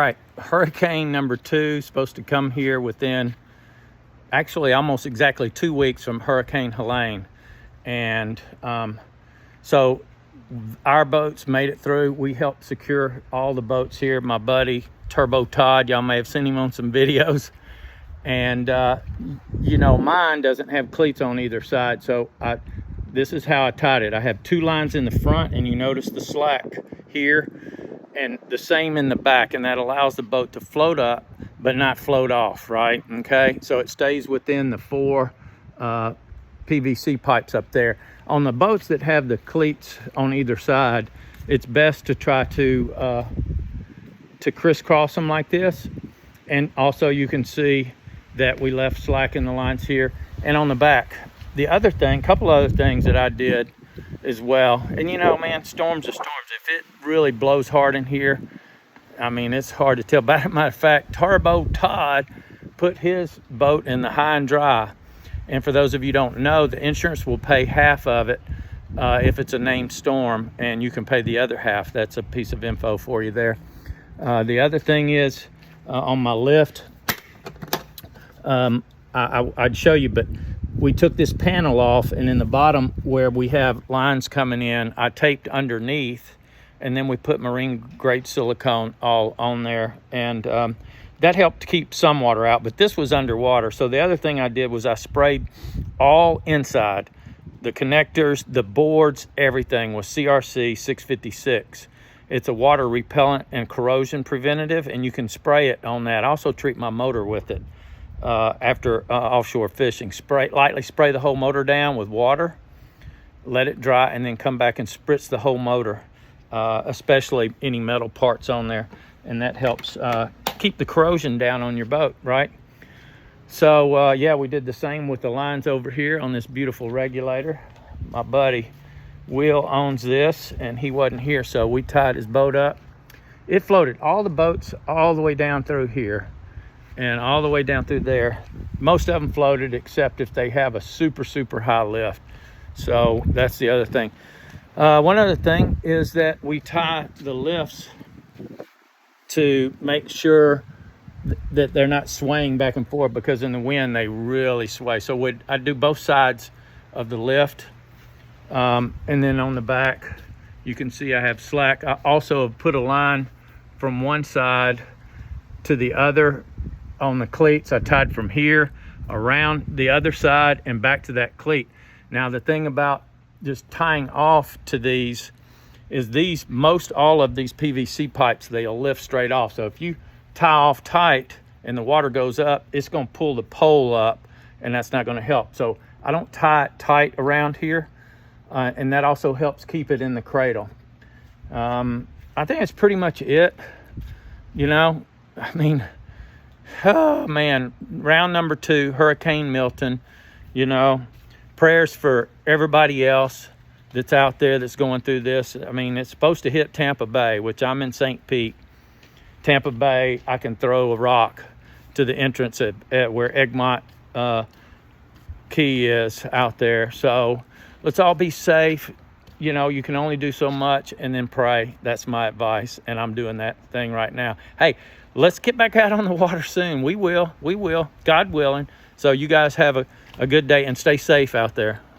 All right, hurricane number 2 supposed to come here within actually almost exactly 2 weeks from Hurricane Helene. And so our boats made it through. We helped secure all the boats here. My buddy Turbo Todd, y'all may have seen him on some videos. And you know, mine doesn't have cleats on either side, so this is how I tied it. I have 2 lines in the front, and you notice the slack here, and the same in the back, and that allows the boat to float up but not float off, right? Okay, so it stays within the 4 PVC pipes up there. On the boats that have the cleats on either side, it's best to try to crisscross them like this. And also you can see that we left slack in the lines here and on the back. The other thing, couple other things that I did as well, and you know, man, storms are storms. If it really blows hard in here, I mean, it's hard to tell. Matter of fact, Turbo Todd put his boat in the high and dry. And for those of you who don't know, the insurance will pay half of it if it's a named storm, and you can pay the other half. That's a piece of info for you there. The other thing is on my lift, I'd show you, but we took this panel off, and in the bottom where we have lines coming in, I taped underneath, and then we put marine grade silicone all on there, and that helped to keep some water out, but this was underwater. So the other thing I did was I sprayed all inside, the connectors, the boards, everything was CRC 656. It's a water repellent and corrosion preventative, and you can spray it on that. I also treat my motor with it after offshore fishing. Lightly spray the whole motor down with water, let it dry, and then come back and spritz the whole motor, especially any metal parts on there, and that helps keep the corrosion down on your boat, right? So yeah, we did the same with the lines over here on this beautiful regulator. My buddy Will owns this, and he wasn't here, so we tied his boat up. It floated all the boats all the way down through here and all the way down through there. Most of them floated except if they have a super high lift. So that's the other thing. One other thing is that we tie the lifts to make sure that they're not swaying back and forth, because in the wind they really sway. So I do both sides of the lift, and then on the back you can see I have slack. I also have put a line from one side to the other on the cleats. I tied from here around the other side and back to that cleat. Now the thing about just tying off to these is most all of these PVC pipes, they'll lift straight off. So if you tie off tight and the water goes up, it's going to pull the pole up, and that's not going to help. So I don't tie it tight around here, and that also helps keep it in the cradle. I think that's pretty much it. You know, I mean, oh man, round number 2, Hurricane Milton. You know, prayers for everybody else that's out there that's going through this. I mean, it's supposed to hit Tampa Bay, which I'm in St. Pete. Tampa Bay, I can throw a rock to the entrance at where Egmont Key is out there. So let's all be safe. You know, you can only do so much, and then pray. That's my advice, and I'm doing that thing right now. Hey, let's get back out on the water soon. We will, God willing. So you guys have a good day, and stay safe out there.